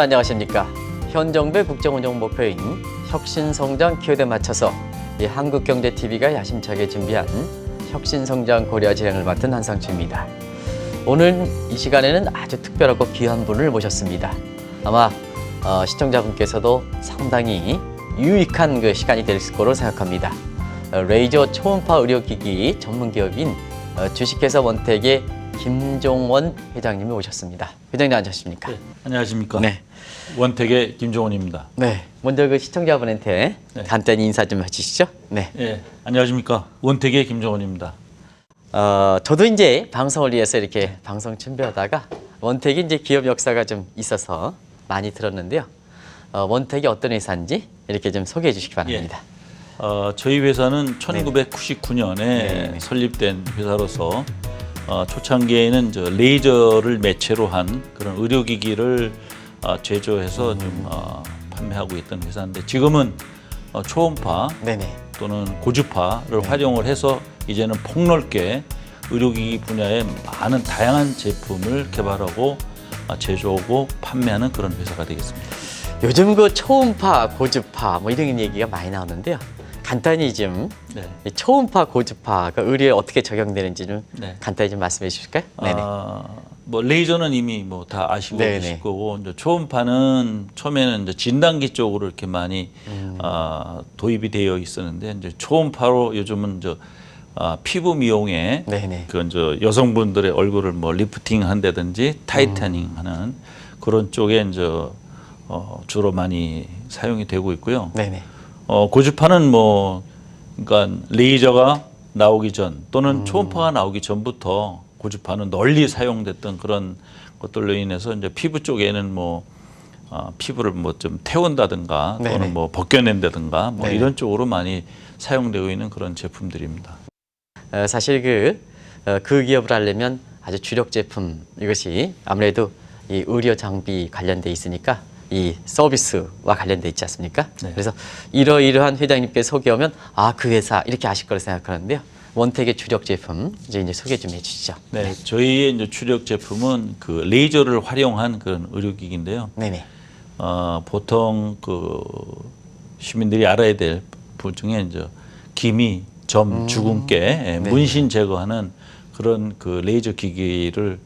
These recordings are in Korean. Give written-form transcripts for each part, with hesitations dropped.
안녕하십니까. 현 정부의 국정운영 목표인 혁신성장 키워드에 맞춰서 한국경제TV가 야심차게 준비한 혁신성장 고려 진행을 맡은 한상추입니다. 오늘 이 시간에는 아주 특별하고 귀한 분을 모셨습니다. 아마 시청자분께서도 상당히 유익한 그 시간이 될 거로 생각합니다. 레이저 초음파 의료기기 전문기업인 주식회사 원택의 김종원 회장님이 오셨습니다. 회장님 안녕하십니까? 네, 안녕하십니까? 네. 원택의 김종원입니다. 네. 먼저 그 시청자분한테 네. 간단히 인사 좀 해주시죠. 네. 네, 안녕하십니까? 원택의 김종원입니다. 저도 이제 방송을 위해서 이렇게 방송 준비하다가 원택이 이제 기업 역사가 좀 있어서 많이 들었는데요. 원택이 어떤 회사인지 이렇게 좀 소개해 주시기 바랍니다. 저희 회사는 1999년에 네네. 설립된 회사로서 초창기에는 레이저를 매체로 한 그런 의료기기를 제조해서 좀 판매하고 있던 회사인데 지금은 초음파 네네. 또는 고주파를 활용을 해서 이제는 폭넓게 의료기기 분야에 많은 다양한 제품을 개발하고 제조하고 판매하는 그런 회사가 되겠습니다. 요즘 그 초음파, 고주파 뭐 이런 얘기가 많이 나오는데요. 간단히 좀 네. 이 초음파, 고주파가 의료에 어떻게 적용되는지 좀 네. 간단히 좀 말씀해 주실까요? 네네. 뭐 레이저는 이미 뭐 다 아시고 네네. 계실 거고 이제 초음파는 처음에는 이제 진단기 쪽으로 이렇게 많이 도입이 되어 있었는데 이제 초음파로 요즘은 피부 미용에 네네. 그 이제 여성분들의 얼굴을 뭐 리프팅 한다든지 타이트닝 하는 그런 쪽에 이제 주로 많이 사용이 되고 있고요. 네네. 고주파는 뭐 그러니까 레이저가 나오기 전 또는 초음파가 나오기 전부터 고주파는 널리 사용됐던 그런 것들로 인해서 이제 피부 쪽에는 뭐 피부를 뭐 좀 태운다든가 네네. 또는 뭐 벗겨낸다든가 뭐 네네. 이런 쪽으로 많이 사용되고 있는 그런 제품들입니다. 사실 그 기업을 하려면 아주 주력 제품 이것이 아무래도 이 의료 장비 관련돼 있으니까 이 서비스와 관련돼 있지 않습니까? 네. 그래서 이러이러한 회장님께 소개하면 그 회사 이렇게 아실 거라 생각하는데요. 원택의 주력 제품 이제 소개 좀 해주시죠. 네, 저희의 이제 주력 제품은 그 레이저를 활용한 그런 의료기기인데요. 네네. 보통 그 시민들이 알아야 될 부분 중에 이제 기미, 점, 주근깨, 문신 제거하는 그런 그 레이저 기기를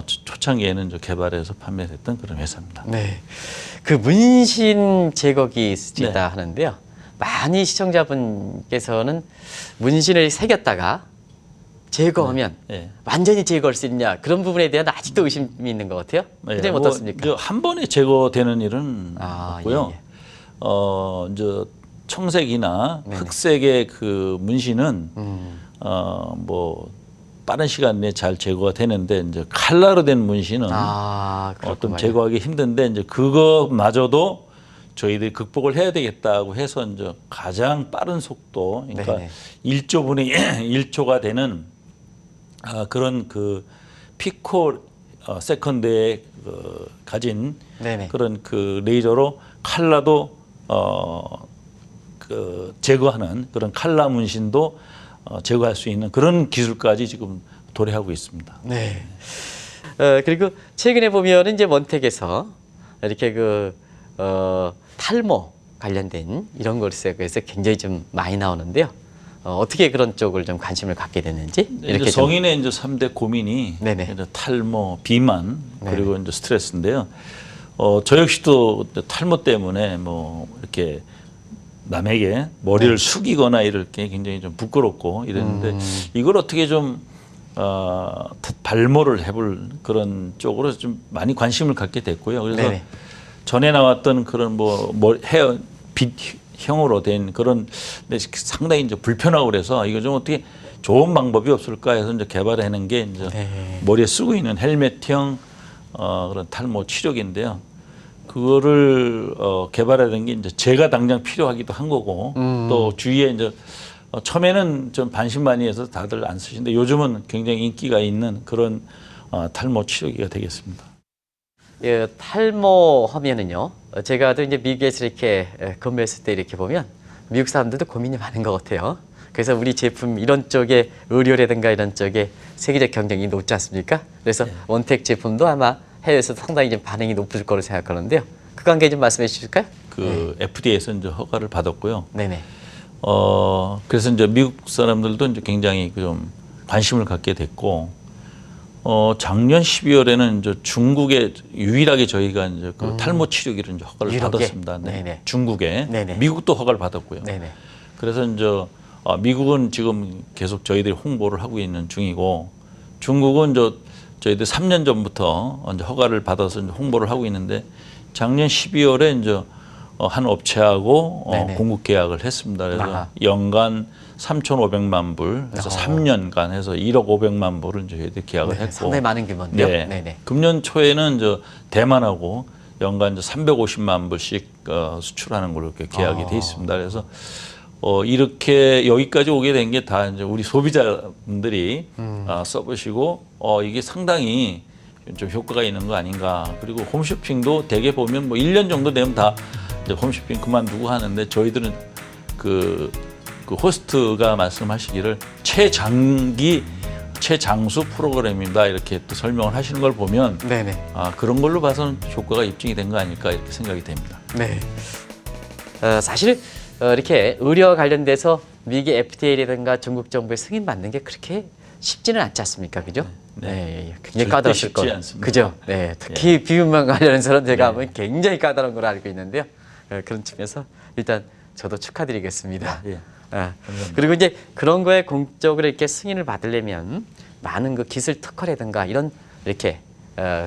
초창기에는 이제 개발해서 판매했던 그런 회사입니다. 네. 그 문신 제거기 쓰시다 네. 하는데요. 많이 시청자분께서는 문신을 새겼다가 제거하면 네. 완전히 제거할 수 있냐 그런 부분에 대한 아직도 의심이 있는 것 같아요. 네, 선생님 어떻습니까? 한 번에 제거되는 일은 없고요. 예. 이제 청색이나 네네. 흑색의 그 문신은 뭐 빠른 시간 내에 잘 제거가 되는데 이제 칼라로 된 문신은 어떤 제거하기 힘든데 이제 그거마저도 저희들이 극복을 해야 되겠다고 해서 이제 가장 빠른 속도, 그러니까 네네. 1조분의 1초가 되는 그런 그 피코 세컨드에 가진 네네. 그런 그 레이저로 칼라도 그 제거하는 그런 칼라 문신도 제거할 수 있는 그런 기술까지 지금 도래하고 있습니다. 네. 그리고 최근에 보면 이제 원택에서 이렇게 탈모 관련된 이런 것에 대해서 굉장히 좀 많이 나오는데요. 어떻게 그런 쪽을 좀 관심을 갖게 됐는지 이렇게 이제 성인의 이제 3대 고민이 네네. 이제 탈모, 비만 그리고 네네. 이제 스트레스인데요. 저 역시도 탈모 때문에 뭐 이렇게 남에게 머리를 숙이거나 이럴 게 굉장히 좀 부끄럽고 이랬는데 이걸 어떻게 좀 발모를 해볼 그런 쪽으로 좀 많이 관심을 갖게 됐고요. 그래서 네네. 전에 나왔던 그런 뭐 헤어 빗형으로 된 그런 상당히 이제 불편하고 그래서 이거 좀 어떻게 좋은 방법이 없을까 해서 이제 개발해낸 게 이제 네. 머리에 쓰고 있는 헬멧형 그런 탈모 치료기인데요. 그거를 개발하는 게 이제 제가 당장 필요하기도 한 거고 또 주위에 이제 처음에는 좀 반신반의해서 다들 안 쓰시는데 요즘은 굉장히 인기가 있는 그런 탈모 치료기가 되겠습니다. 예, 탈모 하면은요. 제가 또 이제 미국에서 이렇게 근무했을 때 이렇게 보면 미국 사람들도 고민이 많은 것 같아요. 그래서 우리 제품 이런 쪽에 의료라든가 이런 쪽에 세계적 경쟁이 높지 않습니까? 그래서 원택 제품도 아마 해외에서 상당히 좀 반응이 높을 거로 생각하는데요. 그 관계 좀 말씀해 주실까요? 그 FDA에서 이제 허가를 받았고요. 네네. 그래서 이제 미국 사람들도 이제 굉장히 좀 관심을 갖게 됐고, 작년 12월에는 이제 중국에 유일하게 저희가 이제 그 탈모 치료기를 이제 허가를 유일하게? 받았습니다. 네. 네네. 중국에. 네네. 미국도 허가를 받았고요. 네네. 그래서 이제 미국은 지금 계속 저희들이 홍보를 하고 있는 중이고, 중국은 저희들 3년 전부터 이제 허가를 받아서 이제 홍보를 하고 있는데, 작년 12월에 이제 한 업체하고 네네. 공급 계약을 했습니다. 그래서 아하. 연간 3,500만 불, 그래서 3년간 해서 1억 500만 불을 이제 저희들이 계약을 네, 했고, 상당히 많은 규모인데요. 네. 네네. 금년 초에는 대만하고 연간 350만 불씩 수출하는 걸로 이렇게 계약이 돼 있습니다. 그래서 이렇게 여기까지 오게 된 게 다 이제 우리 소비자분들이 써보시고 이게 상당히 좀 효과가 있는 거 아닌가. 그리고 홈쇼핑도 대개 보면 뭐 1년 정도 되면 다 이제 홈쇼핑 그만두고 하는데, 저희들은 그 호스트가 말씀하시기를 최장수 프로그램입니다, 이렇게 또 설명을 하시는 걸 보면 네네. 그런 걸로 봐서는 효과가 입증이 된 거 아닐까 이렇게 생각이 됩니다. 네. 사실 이렇게 의료 관련돼서 미국의 FDA라든가 중국 정부의 승인 받는 게 그렇게 쉽지는 않지 않습니까, 그죠? 네, 굉장히 절대 까다로울 쉽지 거예요. 않습니다. 그죠? 네, 특히 비문만 관련해서는 제가 네. 보면 굉장히 까다로운 걸 알고 있는데요. 그런 측면에서 일단 저도 축하드리겠습니다. 예. 그리고 이제 그런 거에 공적으로 이렇게 승인을 받으려면 많은 그 기술 특허라든가 이런 이렇게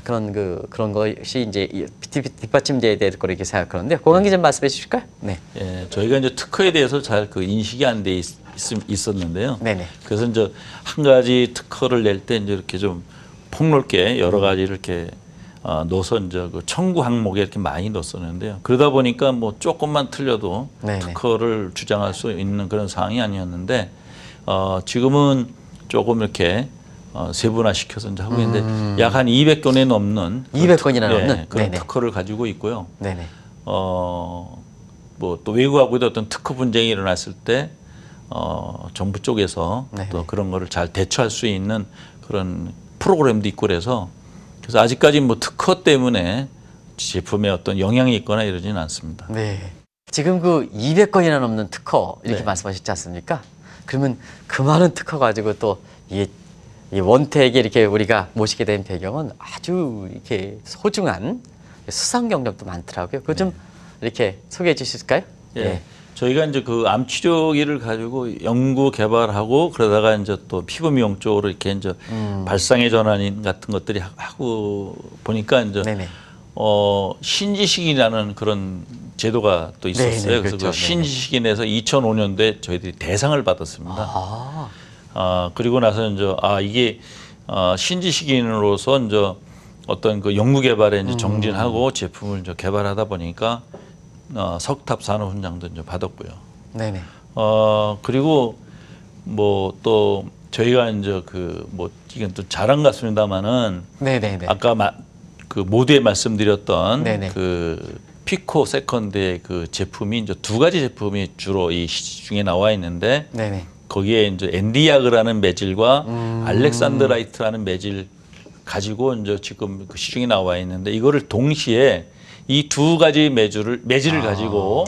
그런 것이 이제 뒷받침돼야 될 거로 이렇게 생각하는데, 그 관계 좀 말씀해 주실까요? 네. 예, 저희가 이제 특허에 대해서 잘 그 인식이 안 돼 있었는데요. 네네. 그래서 이제 한 가지 특허를 낼 때 이제 이렇게 좀 폭넓게 여러 가지 이렇게 넣어서 이제 그 청구 항목에 이렇게 많이 넣었었는데요. 그러다 보니까 뭐 조금만 틀려도 네네. 특허를 주장할 수 있는 그런 상황이 아니었는데, 지금은 조금 이렇게 세분화 시켜서 이제 하고 있는데 약 한 200건이 넘는 200건이나 넘는? 그런 네네. 특허를 가지고 있고요. 네네. 뭐 또 외국하고도 어떤 특허 분쟁이 일어났을 때 정부 쪽에서 네네. 또 그런 거를 잘 대처할 수 있는 그런 프로그램도 있고, 그래서 아직까지 뭐 특허 때문에 제품에 어떤 영향이 있거나 이러지는 않습니다. 네. 지금 그 200건이나 넘는 특허 이렇게 네. 말씀하셨지 않습니까? 그러면 그 많은 특허 가지고 또 이 원택에 이렇게 우리가 모시게 된 배경은 아주 이렇게 소중한 수상 경력도 많더라고요. 그거 좀 이렇게 소개해 주실까요? 예. 저희가 이제 그 암 치료기를 가지고 연구 개발하고, 그러다가 이제 또 피부 미용 쪽으로 이렇게 이제 발상의 전환인 같은 것들이 하고 보니까 이제 네네. 신지식인이라는 그런 제도가 또 있었어요. 네네, 그래서 그렇죠. 그 신지식인에서 2005년도에 저희들이 대상을 받았습니다. 그리고 나서 이제 이게 신지식인으로서 이제 어떤 그 연구 개발에 이제 정진하고 제품을 이제 개발하다 보니까 석탑 산업훈장도 이제 받았고요. 네네. 그리고 뭐 또 저희가 이제 그 뭐 이건 또 자랑 같습니다만은, 네네네. 아까 그 모두에 말씀드렸던 네네. 그 피코 세컨드의 그 제품이 이제 두 가지 제품이 주로 이 시중에 나와 있는데, 네네. 거기에 이제 앤디야그라는 매질과 알렉산드라이트라는 매질 가지고 이제 지금 그 시중에 나와 있는데, 이거를 동시에 이 두 가지 매질을 가지고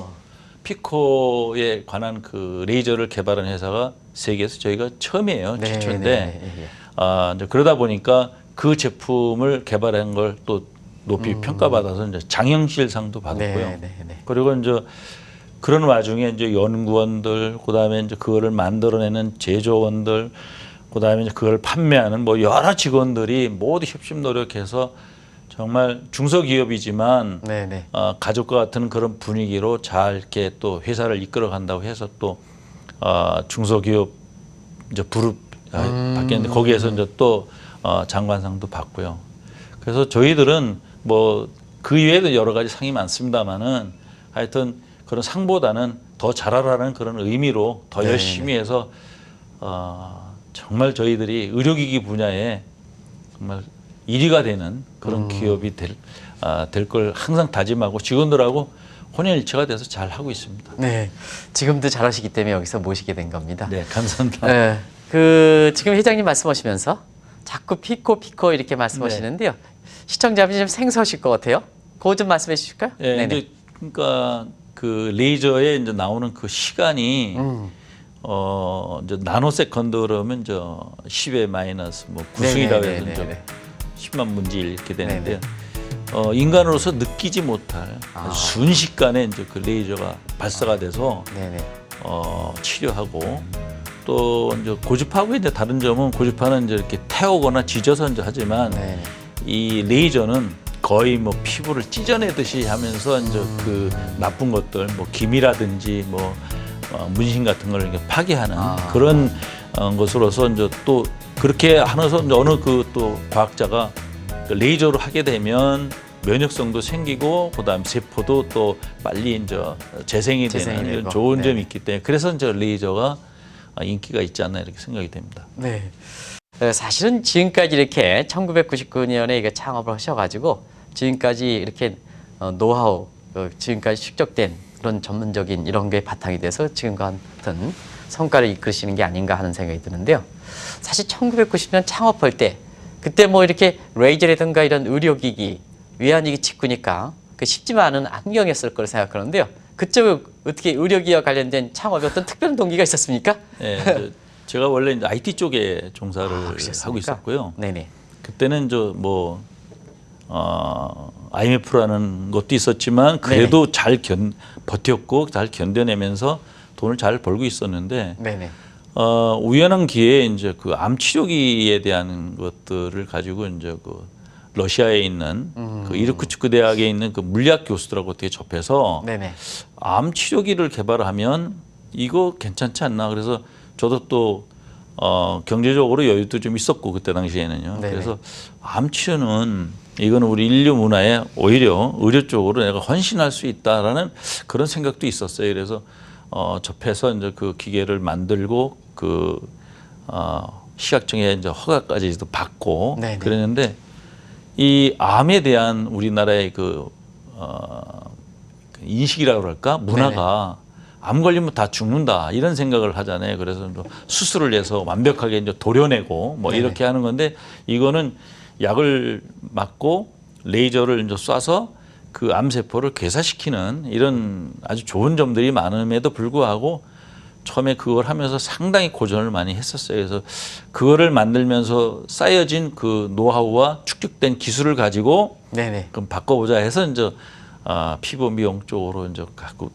피코에 관한 그 레이저를 개발한 회사가 세계에서 저희가 처음이에요. 최초인데, 이제 그러다 보니까 그 제품을 개발한 걸 또 높이 평가받아서 이제 장영실상도 받았고요. 그리고 이제 그런 와중에 이제 연구원들, 그다음에 이제 그거를 만들어내는 제조원들, 그다음에 이제 그걸 판매하는 뭐 여러 직원들이 모두 협심 노력해서 정말 중소기업이지만 가족과 같은 그런 분위기로 잘 이렇게 또 회사를 이끌어 간다고 해서 또 중소기업 이제 부릅 받겠는데, 거기에서 이제 또 장관상도 받고요. 그래서 저희들은 뭐 그 이외에도 여러 가지 상이 많습니다만은, 하여튼 그런 상보다는 더 잘하라는 그런 의미로 더 열심히 해서 정말 저희들이 의료기기 분야에 정말 1위가 되는 그런 기업이 될 걸 항상 다짐하고 직원들하고 혼연일체가 돼서 잘 하고 있습니다. 네, 지금도 잘하시기 때문에 여기서 모시게 된 겁니다. 네, 감사합니다. 네, 그 지금 회장님 말씀하시면서 자꾸 피코 이렇게 말씀하시는데요. 시청자분이 좀 생소하실 것 같아요. 그거 좀 말씀해 주실까요? 예, 이제 그러니까 그 레이저에 이제 나오는 그 시간이 이제 나노세컨드 그러면 저 10의 마이너스 뭐 구승이라고 해서 이제 10만 분지 1 이렇게 되는데 인간으로서 느끼지 못할 아주 순식간에 이제 그 레이저가 발사가 돼서 치료하고 또 이제 고주파하고 이제 다른 점은 고주파는 이제 이렇게 태우거나 지져서 이제 하지만 이 레이저는 거의 뭐 피부를 찢어내듯이 하면서 이제 그 나쁜 것들 뭐 기미라든지 뭐 문신 같은 걸 이렇게 파괴하는 그런 것으로서 이제 또 그렇게 하면서 이제 어느 그 또 과학자가 그 레이저로 하게 되면 면역성도 생기고 그다음 세포도 또 빨리 이제 재생이 되는 이런 좋은 점이 있기 때문에 그래서 이제 레이저가 인기가 있지 않나 이렇게 생각이 됩니다. 네. 사실은 지금까지 이렇게 1999년에 이게 창업을 하셔가지고 지금까지 이렇게 노하우, 지금까지 축적된 그런 전문적인 이런 게 바탕이 돼서 지금과 같은 성과를 이끌으시는 게 아닌가 하는 생각이 드는데요. 사실 1990년 창업할 때 그때 뭐 이렇게 레이저라든가 이런 의료기기, 외환위기 직후니까 그 쉽지만 않은 환경이었을 거로 생각하는데요. 그쪽에 어떻게 의료기기와 관련된 창업에 어떤 특별한 동기가 있었습니까? 네, 제가 원래 이제 IT 쪽에 종사를 하고 있었고요. 네네. 그때는 뭐 IMF라는 것도 있었지만 그래도 잘 버텼고 잘 견뎌내면서 돈을 잘 벌고 있었는데 네네. 우연한 기회에 이제 그 암 치료기에 대한 것들을 가지고 이제 그 러시아에 있는 그 이르쿠츠크 대학에 있는 그 물리학 교수들하고 어떻게 접해서 네네. 암 치료기를 개발하면 이거 괜찮지 않나 그래서 저도 또 경제적으로 여유도 좀 있었고 그때 당시에는요. 네네. 그래서 암 치료는 이거는 우리 인류 문화에 오히려 의료 쪽으로 내가 헌신할 수 있다라는 그런 생각도 있었어요. 그래서 접해서 이제 그 기계를 만들고 그 시각청에 이제 허가까지도 받고 네네. 그랬는데 이 암에 대한 우리나라의 그 인식이라고 할까 문화가 암 걸리면 다 죽는다 이런 생각을 하잖아요. 그래서 수술을 해서 완벽하게 이제 도려내고 뭐 이렇게 하는 건데 이거는 약을 맞고 레이저를 이제 쏴서 그 암세포를 괴사시키는 이런 아주 좋은 점들이 많음에도 불구하고 처음에 그걸 하면서 상당히 고전을 많이 했었어요. 그래서 그거를 만들면서 쌓여진 그 노하우와 축적된 기술을 가지고 그럼 바꿔보자 해서 이제 피부 미용 쪽으로 이제 갖고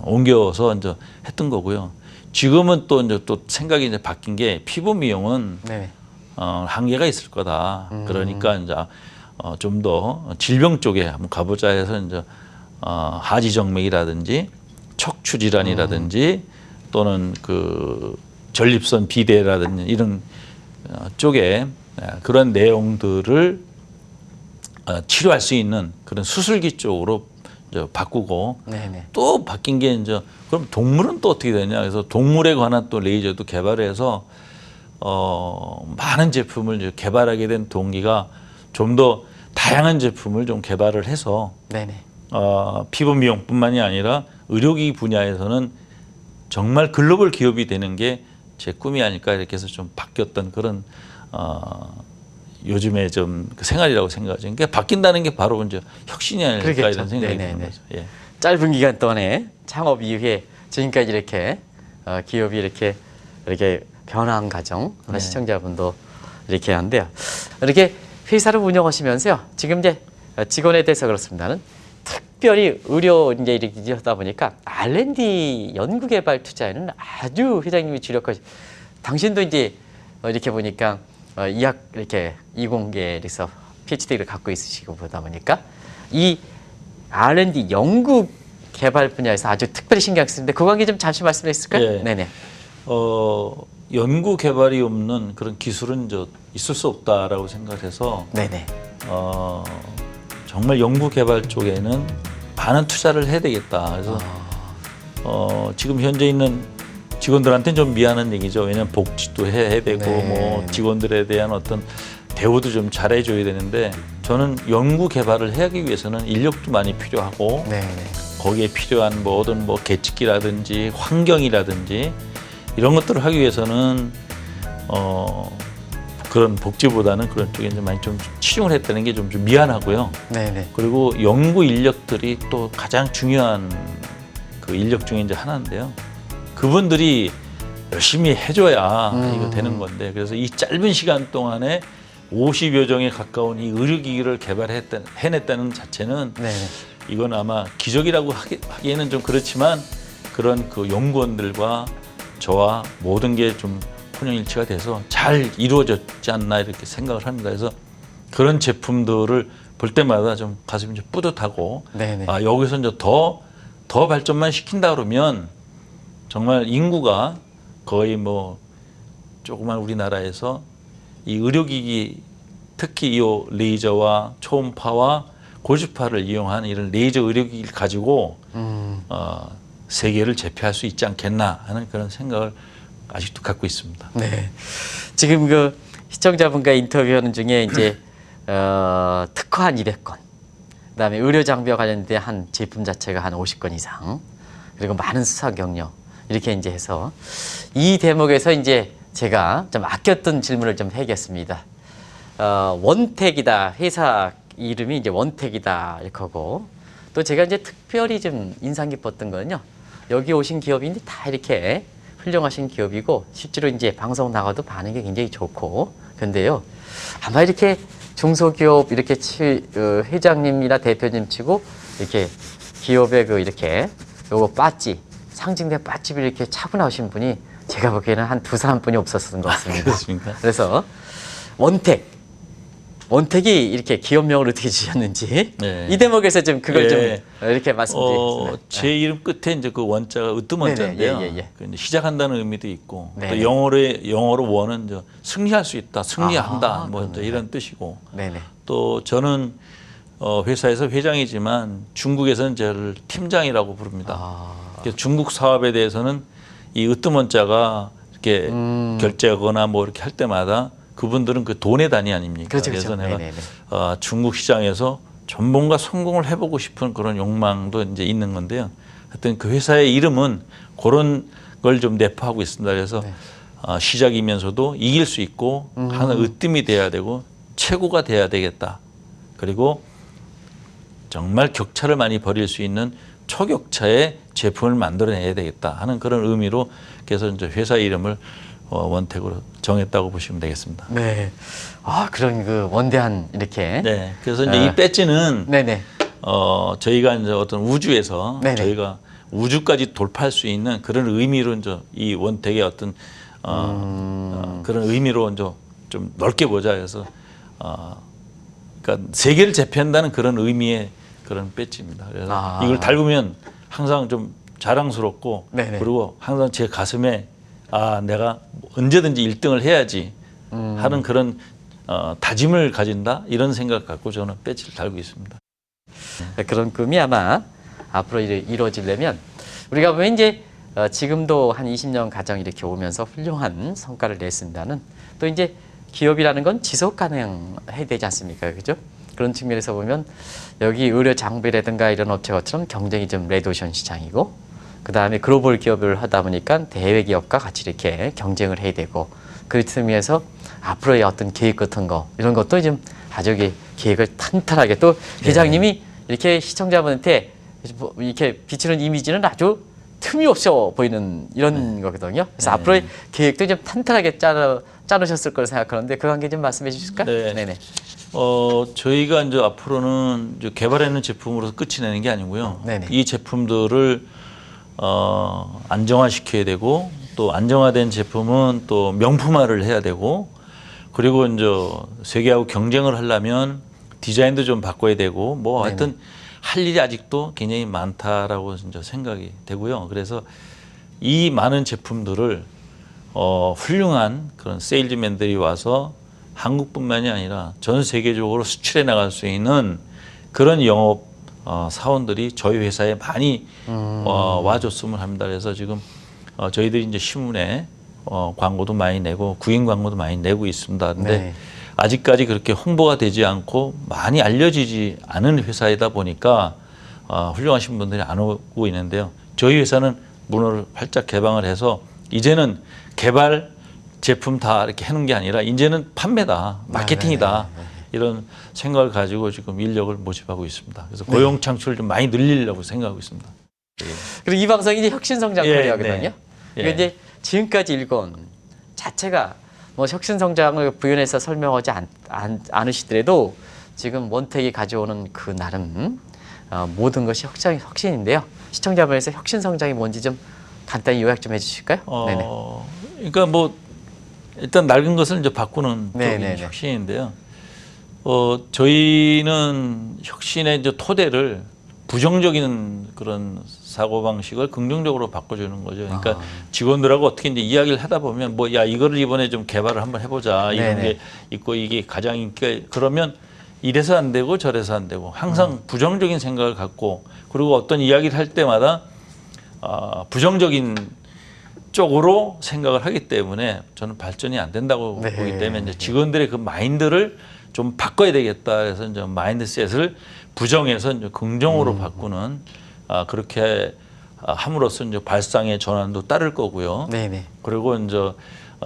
옮겨서 이제 했던 거고요. 지금은 또 이제 또 생각이 이제 바뀐 게 피부 미용은 한계가 있을 거다. 그러니까 이제 좀 더 질병 쪽에 한번 가보자 해서 이제 하지정맥이라든지 척추 질환이라든지 또는 그 전립선 비대라든지 이런 쪽에 그런 내용들을 치료할 수 있는 그런 수술기 쪽으로 이제 바꾸고 또 바뀐 게 이제 그럼 동물은 또 어떻게 되냐 그래서 동물에 관한 또 레이저도 개발해서 많은 제품을 이제 개발하게 된 동기가 좀 더 다양한 제품을 좀 개발을 해서 피부 미용뿐만이 아니라 의료기기 분야에서는 정말 글로벌 기업이 되는 게 제 꿈이 아닐까 이렇게 해서 좀 바뀌었던 그런 요즘에 좀 그 생활이라고 생각하죠. 그러니까 바뀐다는 게 바로 이제 혁신이 아닐까 이런 생각이 드는 거죠. 예. 짧은 기간 동안에 창업 이후에 지금까지 이렇게 기업이 이렇게 변화한 과정 시청자분도 이렇게 한데요. 이렇게 회사를 운영하시면서요. 지금 이제 직원에 대해서 그렇습니다는 특별히 의료 이제 이렇게 하다 보니까 R&D 연구개발 투자에는 아주 회장님이 주력하시. 당신도 이제 이렇게 보니까 의학 이렇게 이공계에서 PhD를 갖고 있으시고 보다 보니까 이 R&D 연구 개발 분야에서 아주 특별히 신경 쓰는데 그 관계 좀 잠시 말씀해 주실까요? 네네. 연구 개발이 없는 그런 기술은 있을 수 없다라고 생각해서 정말 연구 개발 쪽에는 많은 투자를 해야 되겠다. 그래서 지금 현재 있는 직원들한테는 좀 미안한 얘기죠. 왜냐하면 복지도 해야 되고 뭐 직원들에 대한 어떤 대우도 좀 잘해줘야 되는데 저는 연구 개발을 하기 위해서는 인력도 많이 필요하고 거기에 필요한 모든 뭐 계측기라든지 환경이라든지 이런 것들을 하기 위해서는 그런 복지보다는 그런 쪽에 이제 많이 좀 치중을 했다는 게 좀 미안하고요. 네네. 그리고 연구 인력들이 또 가장 중요한 그 인력 중에 이제 하나인데요. 그분들이 열심히 해줘야 이거 되는 건데, 그래서 이 짧은 시간 동안에 50여 종에 가까운 이 의료기기를 해냈다는 자체는 네네. 이건 아마 기적이라고 하기에는 좀 그렇지만 그런 그 연구원들과 저와 모든 게 좀 혼연일치가 돼서 잘 이루어졌지 않나 이렇게 생각을 합니다. 그래서 그런 제품들을 볼 때마다 좀 가슴이 좀 뿌듯하고, 네네. 아, 여기서 이제 더 발전만 시킨다 그러면 정말 인구가 거의 뭐 조그만 우리나라에서 이 의료기기, 특히 이 레이저와 초음파와 고주파를 이용한 이런 레이저 의료기기를 가지고 세계를 제패할 수 있지 않겠나 하는 그런 생각을 아직도 갖고 있습니다. 네. 지금 그 시청자분과 인터뷰하는 중에 이제 특허 한 200건, 그다음에 의료 장비와 관련된 한 제품 자체가 한 50건 이상, 그리고 많은 수사 경력 이렇게 이제 해서 이 대목에서 이제 제가 좀 아꼈던 질문을 좀 해야겠습니다. 원택이다, 회사 이름이 이제 원택이다 이렇게 하고, 또 제가 이제 특별히 좀 인상 깊었던 거는요, 여기 오신 기업인이 다 이렇게 훌륭하신 기업이고 실제로 이제 방송 나가도 반응이 굉장히 좋고, 근데요 아마 이렇게 중소기업 이렇게 회장님이나 대표님 치고 이렇게 기업의 그 이렇게 요거 빠찌, 상징된 빠찌를 이렇게 차고 나오신 분이 제가 보기에는 한 2-3분이 없었던 것 같습니다. 그렇습니까? 그래서 원택이 이렇게 기업명을 어떻게 지었는지, 네. 이 대목에서 좀 그걸 네. 좀 이렇게 말씀드리겠습니다. 제 이름 끝에 이제 그 원자가 으뜸원자인데요. 네네, 예. 그 이제 시작한다는 의미도 있고, 네. 또 영어로 원은 이제 승리할 수 있다, 승리한다, 아, 뭐 이제 이런 뜻이고, 네네. 또 저는 회사에서 회장이지만 중국에서는 저를 팀장이라고 부릅니다. 그래서 중국 사업에 대해서는 이 으뜸원자가 이렇게 결제하거나 뭐 이렇게 할 때마다 그분들은 그 돈의 단위 아닙니까? 그렇죠, 그래서 그렇죠. 내가 중국 시장에서 좀 뭔가 성공을 해보고 싶은 그런 욕망도 이제 있는 건데요. 하여튼 그 회사의 이름은 그런 걸 좀 내포하고 있습니다. 그래서 시작이면서도 이길 수 있고 하는 으뜸이 돼야 되고 최고가 돼야 되겠다. 그리고 정말 격차를 많이 벌일 수 있는 초격차의 제품을 만들어내야 되겠다 하는 그런 의미로 그래서 이제 회사 이름을 원택으로 정했다고 보시면 되겠습니다. 네. 아, 그런 그 원대한 이렇게. 네. 그래서 이제 이 배지는 네네. 저희가 이제 어떤 우주에서 네네. 저희가 우주까지 돌파할 수 있는 그런 의미로 이제 이 원택의 어떤 그런 의미로 이제 좀 넓게 보자 해서 그러니까 세계를 제패한다는 그런 의미의 그런 배지입니다. 그래서 이걸 달구면 항상 좀 자랑스럽고, 네네. 그리고 항상 제 가슴에 내가 언제든지 1등을 해야지 하는 그런 다짐을 가진다, 이런 생각 갖고 저는 배지를 달고 있습니다. 그런 꿈이 아마 앞으로 이루어지려면 우리가 보면 이제 지금도 한 20년 가정 이렇게 오면서 훌륭한 성과를 냈습니다는, 또 이제 기업이라는 건 지속 가능해야 되지 않습니까? 그죠? 그런 측면에서 보면 여기 의료 장비라든가 이런 업체처럼 경쟁이 좀 레드오션 시장이고, 그 다음에 글로벌 기업을 하다 보니까 대외 기업과 같이 이렇게 경쟁을 해야 되고, 그 측면에서 앞으로의 어떤 계획 같은 거 이런 것도 좀 아주 계획을 탄탄하게, 또 회장님이 이렇게 시청자분한테 이렇게 비치는 이미지는 아주 틈이 없어 보이는 이런 거거든요. 그래서 앞으로의 계획도 좀 탄탄하게 짜놓으셨을 거라 생각하는데 그 관계 좀 말씀해 주실까요? 네. 네네. 저희가 이제 앞으로는 이제 개발하는 제품으로서 끝이 나는 게 아니고요. 네네. 이 제품들을 안정화시켜야 되고, 또 안정화된 제품은 또 명품화를 해야 되고, 그리고 이제 세계하고 경쟁을 하려면 디자인도 좀 바꿔야 되고, 뭐 하여튼 할 일이 아직도 굉장히 많다라고 이제 생각이 되고요. 그래서 이 많은 제품들을 훌륭한 그런 세일즈맨들이 와서 한국뿐만이 아니라 전 세계적으로 수출해 나갈 수 있는 그런 영업 사원들이 저희 회사에 많이 와줬으면 합니다. 그래서 지금 저희들이 이제 신문에 광고도 많이 내고 구인 광고도 많이 내고 있습니다. 근데 네. 아직까지 그렇게 홍보가 되지 않고 많이 알려지지 않은 회사이다 보니까 훌륭하신 분들이 안 오고 있는데요. 저희 회사는 문을 활짝 개방을 해서 이제는 개발 제품 다 이렇게 해놓은 게 아니라 이제는 판매다, 마케팅이다. 이런 생각을 가지고 지금 인력을 모집하고 있습니다. 그래서 고용 창출을 좀 많이 늘리려고 생각하고 있습니다. 그리고 이 방송이 이제 혁신성장 예, 코리아거든요. 네. 그러니까 이제 지금까지 읽은 자체가 뭐 혁신성장을 부연해서 설명하지 않으시더라도 지금 원택이 가져오는 그 나름 모든 것이 혁신인데요. 시청자분에서 혁신성장이 뭔지 좀 간단히 요약 좀 해주실까요? 네네. 그러니까 뭐 일단 낡은 것을 이제 바꾸는 쪽이 네네네. 혁신인데요. 저희는 혁신의 이제 토대를 부정적인 그런 사고 방식을 긍정적으로 바꿔주는 거죠. 그러니까 직원들하고 어떻게 이제 이야기를 하다 보면 뭐 야 이거를 이번에 좀 개발을 한번 해보자 이런 게 있고 이게 가장 인기가 그러면 이래서 안 되고 저래서 안 되고 항상 부정적인 생각을 갖고 그리고 어떤 이야기를 할 때마다 부정적인 쪽으로 생각을 하기 때문에 저는 발전이 안 된다고 보기 때문에 이제 직원들의 그 마인드를 좀 바꿔야 되겠다 해서 이제 마인드셋을 부정해서 이제 긍정으로 바꾸는 그렇게 함으로써 이제 발상의 전환도 따를 거고요. 네네. 그리고 이제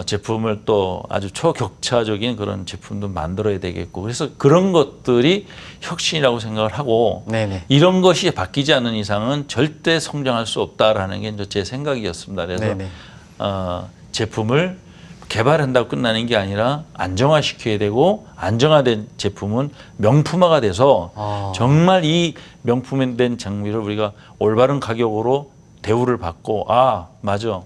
제품을 또 아주 초격차적인 그런 제품도 만들어야 되겠고 그래서 그런 것들이 혁신이라고 생각을 하고 네네. 이런 것이 바뀌지 않는 이상은 절대 성장할 수 없다라는 게 이제 제 생각이었습니다. 그래서 네네. 제품을 개발한다고 끝나는 게 아니라 안정화시켜야 되고 안정화된 제품은 명품화가 돼서 정말 이 명품된 장비를 우리가 올바른 가격으로 대우를 받고 맞아.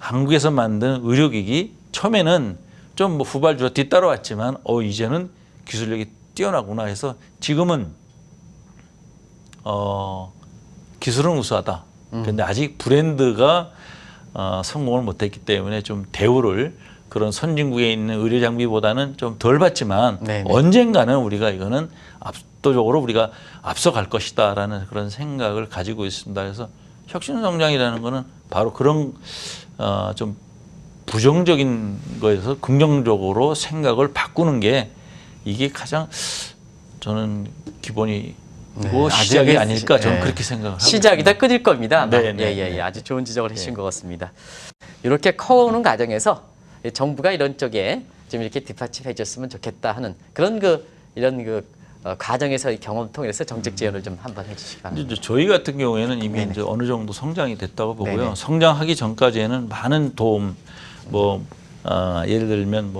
한국에서 만든 의료기기 처음에는 좀 뭐 후발주가 뒤따라왔지만 이제는 기술력이 뛰어나구나 해서 지금은 기술은 우수하다. 근데 아직 브랜드가 성공을 못했기 때문에 좀 대우를 그런 선진국에 있는 의료 장비보다는 좀 덜 받지만 네네. 언젠가는 우리가 이거는 압도적으로 우리가 앞서갈 것이다라는 그런 생각을 가지고 있습니다. 그래서 혁신성장이라는 거는 바로 그런 좀 부정적인 거에서 긍정적으로 생각을 바꾸는 게 이게 가장 저는 기본이고 시작이 아닐까 저는 그렇게 생각을 합니다. 시작이다 끝일 겁니다. 네, 예. 아주 좋은 지적을 해주신 것 같습니다. 이렇게 커오는 과정에서 정부가 이런 쪽에 좀 이렇게 뒷받침 해줬으면 좋겠다 하는 그런 이런 과정에서 경험 통해서 정책 지원을 좀 한번 해주시기 바랍니다. 이제 저희 같은 경우에는 이미 이제 어느 정도 성장이 됐다고 보고요. 네네. 성장하기 전까지에는 많은 도움, 예를 들면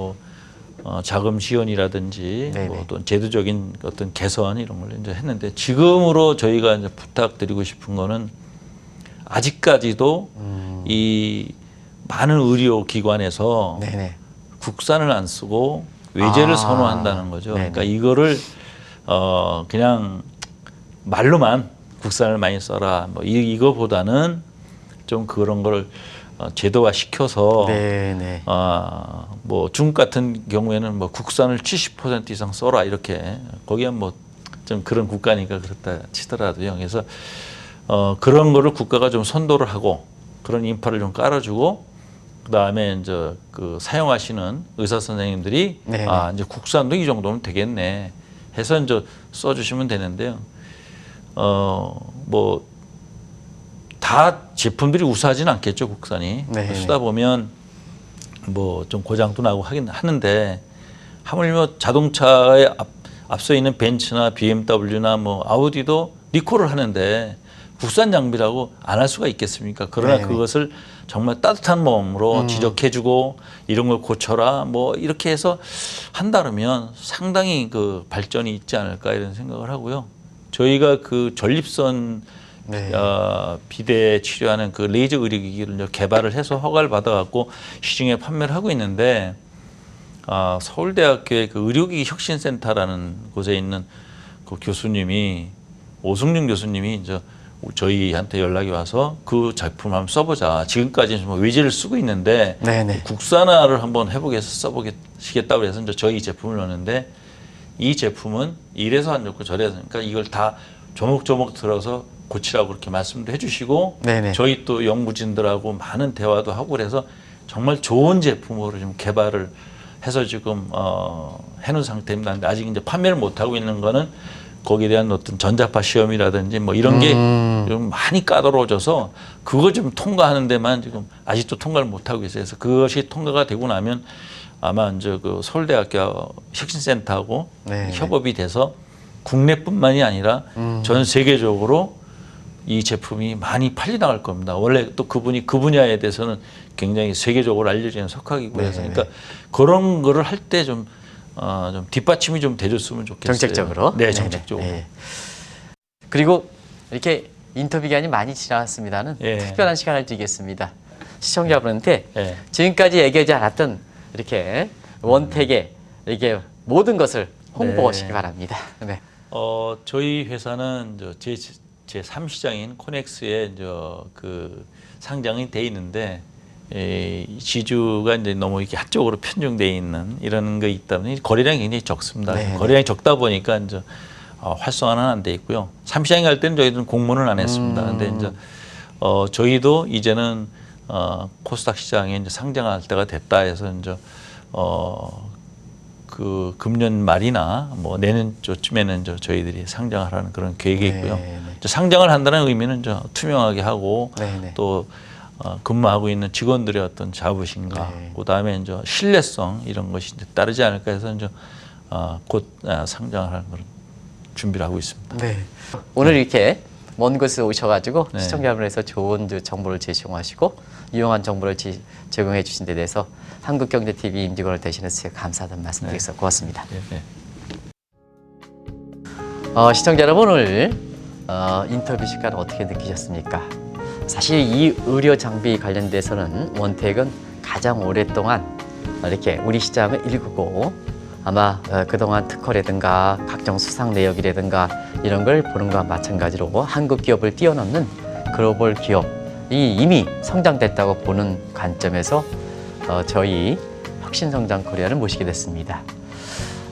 자금 지원이라든지 또 제도적인 어떤 개선 이런 걸 이제 했는데 지금으로 저희가 이제 부탁드리고 싶은 거는 아직까지도 이 많은 의료기관에서 국산을 안 쓰고 외제를 선호한다는 거죠. 그러니까 이거를 그냥 말로만 국산을 많이 써라 이거보다는 좀 그런 걸 제도화 시켜서 중국 같은 경우에는 국산을 70% 이상 써라 이렇게 거기야 좀 그런 국가니까 그렇다 치더라도요. 그래서 그런 거를 국가가 좀 선도를 하고 그런 인파를 좀 깔아주고 그다음에 이제 그 사용하시는 의사 선생님들이 이제 국산도 이 정도면 되겠네 해서 이제 써주시면 되는데요. 다 제품들이 우수하지는 않겠죠 국산이. 쓰다 보면 좀 고장도 나고 하긴 하는데 하물며 자동차에 앞서 있는 벤츠나 BMW나 아우디도 리콜을 하는데 국산 장비라고 안 할 수가 있겠습니까? 그러나 그것을 정말 따뜻한 마음으로 지적해주고 이런 걸 고쳐라 이렇게 해서 한다면 상당히 그 발전이 있지 않을까 이런 생각을 하고요. 저희가 그 전립선 비대 치료하는 그 레이저 의료기기를 개발을 해서 허가를 받아갖고 시중에 판매를 하고 있는데 서울대학교의 그 의료기기 혁신센터라는 곳에 있는 그 교수님이 오승준 교수님이 이제 저희한테 연락이 와서 그 제품 한번 써보자. 지금까지는 외제를 쓰고 있는데 국산화를 한번 해보겠어 써보시겠다고 해서 이제 저희 제품을 넣었는데 이 제품은 이래서 안 좋고 저래서 그러니까 이걸 다 조목조목 들어서 고치라고 그렇게 말씀도 해주시고 저희 또 연구진들하고 많은 대화도 하고 그래서 정말 좋은 제품으로 좀 개발을 해서 지금 해놓은 상태입니다. 근데 아직 이제 판매를 못 하고 있는 거는 거기에 대한 어떤 전자파 시험이라든지 뭐 이런 게 좀 많이 까다로워져서 그거 좀 통과하는 데만 지금 아직도 통과를 못 하고 있어요. 그래서 그것이 통과가 되고 나면 아마 이제 그 서울대학교 혁신센터하고 네. 협업이 돼서 국내뿐만이 아니라 전 세계적으로 이 제품이 많이 팔려 나갈 겁니다. 원래 또 그분이 그 분야에 대해서는 굉장히 세계적으로 알려지는 석학이고 해서 네, 그러니까 그런 거를 할 때 좀 좀 뒷받침이 좀 돼줬으면 좋겠어요. 정책적으로. 네, 정책적으로. 네. 그리고 이렇게 인터뷰 기간이 많이 지나갔습니다는 예. 특별한 시간을 드리겠습니다. 시청자분한테 예. 지금까지 얘기하지 않았던 이렇게 원택의 이게 모든 것을 홍보하시기 네. 바랍니다. 네. 저희 회사는 제 3시장인 코넥스에 그 상장이 돼 있는데 지주가 이제 너무 이렇게 한쪽으로 편중돼 있는 이런 거 있다 보니 거래량이 굉장히 적습니다. 네. 거래량이 적다 보니까 이제 활성화는 안 돼 있고요. 3시장에 갈 때는 저희들은 공모는 안 했습니다. 근데 이제 저희도 이제는 코스닥 시장에 이제 상장할 때가 됐다 해서 이제 그 금년 말이나 뭐 내년 쯤에는 저희들이 상장하라는 그런 계획이 있고요. 네. 이제 상장을 한다는 의미는 투명하게 하고 네. 또 근무하고 있는 직원들의 어떤 자부심과 네. 그다음에 이제 신뢰성 이런 것이 이제 따르지 않을까 해서 이제 곧 상장을 하는 그런 준비를 하고 있습니다. 네. 오늘 이렇게 먼 곳에 오셔가지고 네. 시청자분에서 좋은 정보를 제공하시고 유용한 정보를 제공해 주신 데 대해서 한국경제TV 임직원을 대신해서 제가 감사하다는 말씀드리겠습니다. 고맙습니다. 네. 시청자 여러분 오늘 인터뷰 시간 어떻게 느끼셨습니까? 사실 이 의료 장비 관련돼서는 원택은 가장 오랫동안 이렇게 우리 시장을 일구고 아마 그동안 특허라든가 각종 수상 내역이라든가 이런 걸 보는 것과 마찬가지로 한국 기업을 뛰어넘는 글로벌 기업이 이미 성장됐다고 보는 관점에서 저희 혁신성장 코리아를 모시게 됐습니다.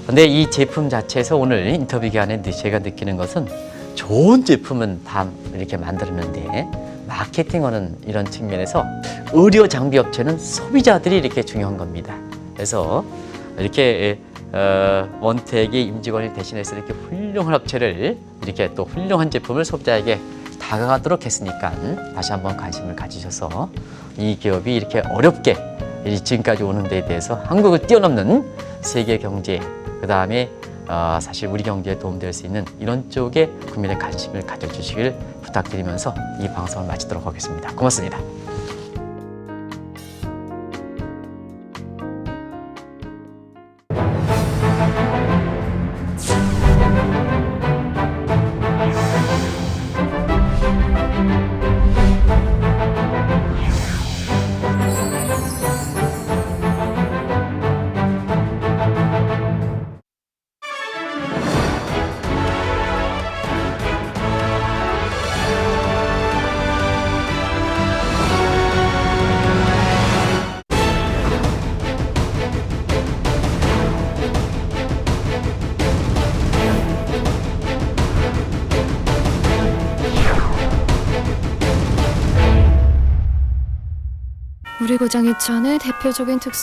근데 이 제품 자체에서 오늘 인터뷰 기간에 제가 느끼는 것은 좋은 제품은 다 이렇게 만들었는데 마케팅하는 이런 측면에서 의료 장비 업체는 소비자들이 이렇게 중요한 겁니다. 그래서 이렇게 원택의 임직원을 대신해서 이렇게 훌륭한 업체를 이렇게 또 훌륭한 제품을 소비자에게 다가가도록 했으니까 다시 한번 관심을 가지셔서 이 기업이 이렇게 어렵게 지금까지 오는 데에 대해서 한국을 뛰어넘는 세계 경제 그 다음에 사실 우리 경제에 도움될 수 있는 이런 쪽에 국민의 관심을 가져주시길 부탁드리면서 이 방송을 마치도록 하겠습니다. 고맙습니다. 우리 고장 이천의 대표적인 특성